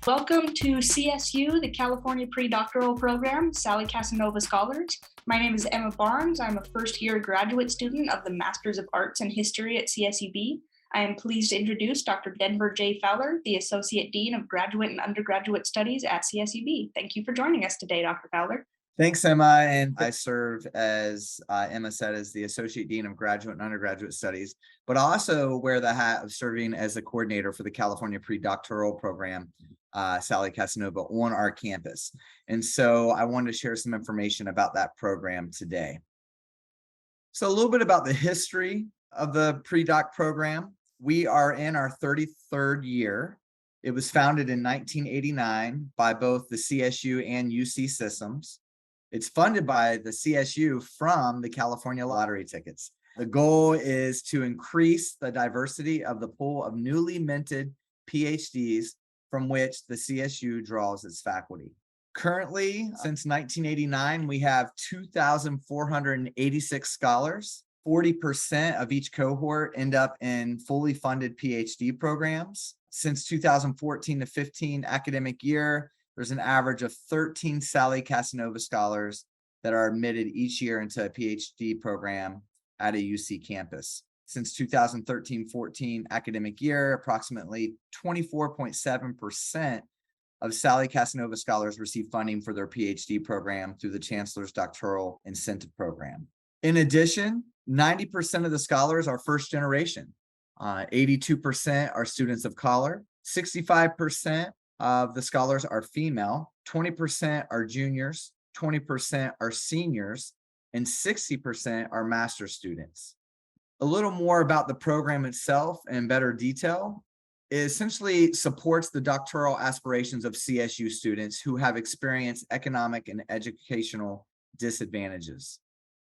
Welcome to CSU, the California Pre-Doctoral Program, Sally Casanova Scholars. My name is Emma Barnes. I'm a first-year graduate student of the Masters of Arts and History at CSUB. I am pleased to introduce Dr. Denver J. Fowler, the Associate Dean of Graduate and Undergraduate Studies at CSUB. Thank you for joining us today, Dr. Fowler. Thanks, Emma. And I serve, as Emma said, as the Associate Dean of Graduate and Undergraduate Studies, but I also wear the hat of serving as the coordinator for the California Pre-Doctoral Program, Sally Casanova, on our campus. And so I wanted to share some information about that program today. So a little bit about the history of the pre-doc program. We are in our 33rd year. It was founded in 1989 by both the CSU and UC systems. It's funded by the CSU from the California lottery tickets. The goal is to increase the diversity of the pool of newly minted PhDs from which the CSU draws its faculty. Currently, since 1989, we have 2,486 scholars. 40% of each cohort end up in fully funded PhD programs. Since 2014 to 15 academic year, there's an average of 13 Sally Casanova scholars that are admitted each year into a PhD program at a UC campus. Since 2013-14 academic year, approximately 24.7% of Sally Casanova scholars receive funding for their PhD program through the Chancellor's Doctoral Incentive Program. In addition, 90% of the scholars are first generation. 82% are students of color. 65% of the scholars are female. 20% are juniors. 20% are seniors. And 60% are master's students. A little more about the program itself in better detail. It essentially supports the doctoral aspirations of CSU students who have experienced economic and educational disadvantages.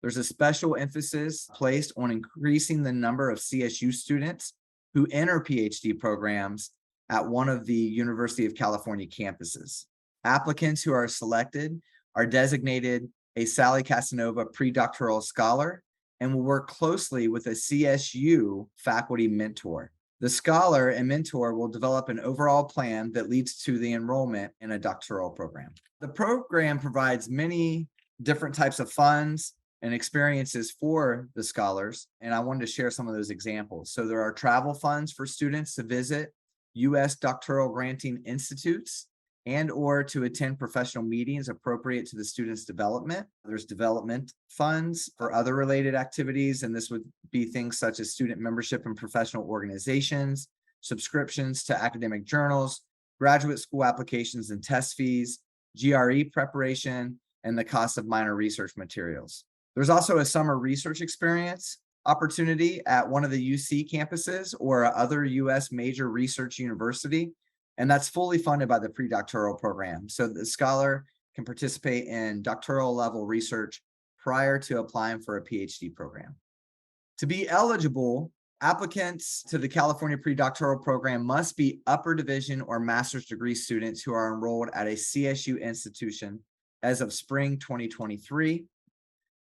There's a special emphasis placed on increasing the number of CSU students who enter PhD programs at one of the University of California campuses. Applicants who are selected are designated a Sally Casanova pre-doctoral scholar and will work closely with a CSU faculty mentor. The scholar and mentor will develop an overall plan that leads to the enrollment in a doctoral program. The program provides many different types of funds and experiences for the scholars, and I wanted to share some of those examples. So there are travel funds for students to visit U.S. doctoral granting institutes and or to attend professional meetings appropriate to the student's development. There's development funds for other related activities, and this would be things such as student membership in professional organizations, subscriptions to academic journals, graduate school applications and test fees, GRE preparation, and the cost of minor research materials. There's also a summer research experience opportunity at one of the UC campuses or other US major research university, and that's fully funded by the pre-doctoral program. So the scholar can participate in doctoral level research prior to applying for a PhD program. To be eligible, applicants to the California pre-doctoral program must be upper division or master's degree students who are enrolled at a CSU institution as of spring 2023.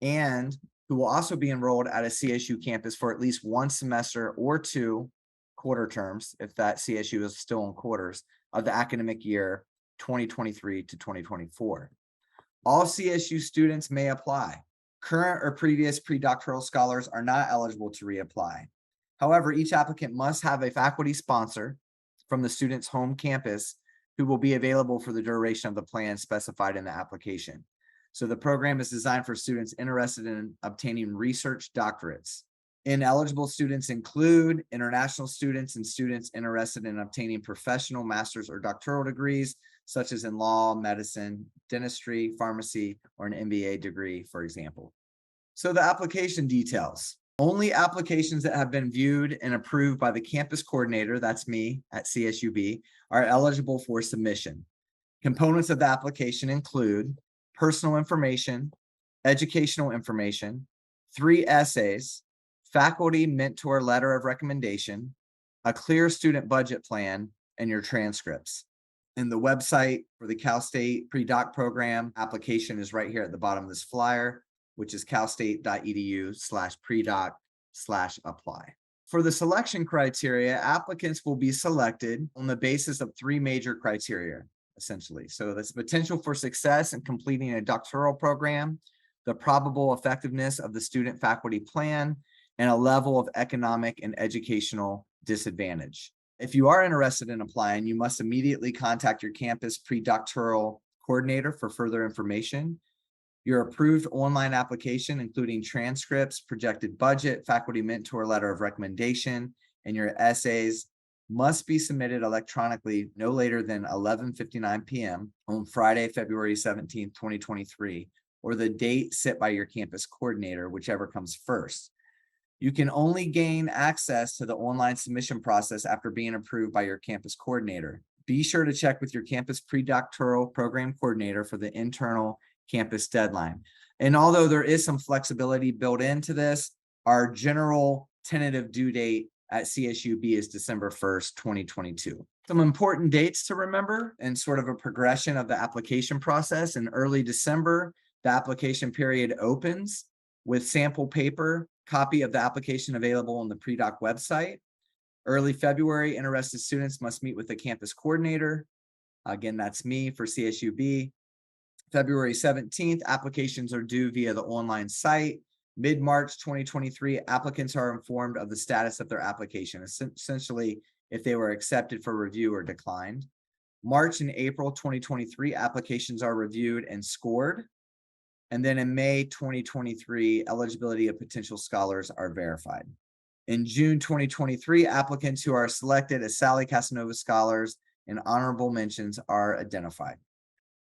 And who will also be enrolled at a CSU campus for at least one semester or two quarter terms, if that CSU is still in quarters, of the academic year 2023 to 2024. All CSU students may apply. Current or previous pre-doctoral scholars are not eligible to reapply. However, each applicant must have a faculty sponsor from the student's home campus who will be available for the duration of the plan specified in the application. So the program is designed for students interested in obtaining research doctorates. Ineligible students include international students and students interested in obtaining professional master's or doctoral degrees, such as in law, medicine, dentistry, pharmacy, or an MBA degree, for example. So the application details. Only applications that have been viewed and approved by the campus coordinator, that's me at CSUB, are eligible for submission. Components of the application include personal information, educational information, 3 essays, faculty mentor letter of recommendation, a clear student budget plan, and your transcripts. And the website for the Cal State pre-doc program application is right here at the bottom of this flyer, which is calstate.edu/predoc/apply. For the selection criteria, applicants will be selected on the basis of three major criteria, essentially. So that's potential for success in completing a doctoral program, the probable effectiveness of the student-faculty plan, and a level of economic and educational disadvantage. If you are interested in applying, you must immediately contact your campus pre-doctoral coordinator for further information. Your approved online application, including transcripts, projected budget, faculty mentor letter of recommendation, and your essays must be submitted electronically no later than 11:59 p.m. on Friday, February 17th, 2023, or the date set by your campus coordinator, whichever comes first. You can only gain access to the online submission process after being approved by your campus coordinator. Be sure to check with your campus pre-doctoral program coordinator for the internal campus deadline. And although there is some flexibility built into this, our general tentative due date at CSUB is December 1st, 2022. Some important dates to remember and sort of a progression of the application process. In early December, the application period opens with sample paper, copy of the application available on the pre-doc website. Early February, interested students must meet with the campus coordinator. Again, that's me for CSUB. February 17th, applications are due via the online site. Mid-March 2023, applicants are informed of the status of their application, essentially if they were accepted for review or declined. March and April 2023, applications are reviewed and scored. And then in May 2023, eligibility of potential scholars are verified. In June 2023, applicants who are selected as Sally Casanova scholars and honorable mentions are identified.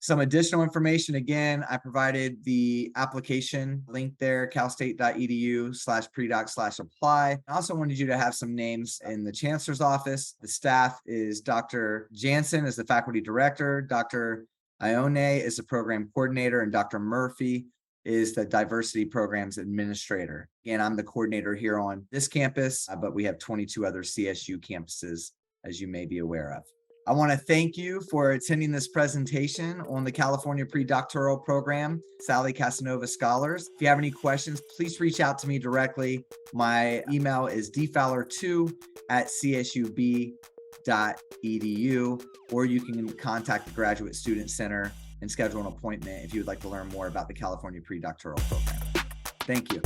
Some additional information, again, I provided the application link there, calstate.edu/predoc/apply. I also wanted you to have some names in the chancellor's office. The staff is Dr. Jansen is the faculty director, Dr. Ione is the program coordinator, and Dr. Murphy is the diversity programs administrator. Again, I'm the coordinator here on this campus, but we have 22 other CSU campuses, as you may be aware of. I want to thank you for attending this presentation on the California Pre-Doctoral Program, Sally Casanova Scholars. If you have any questions, please reach out to me directly. My email is dfowler2@csub.edu, or you can contact the Graduate Student Center and schedule an appointment if you would like to learn more about the California Pre-Doctoral Program. Thank you.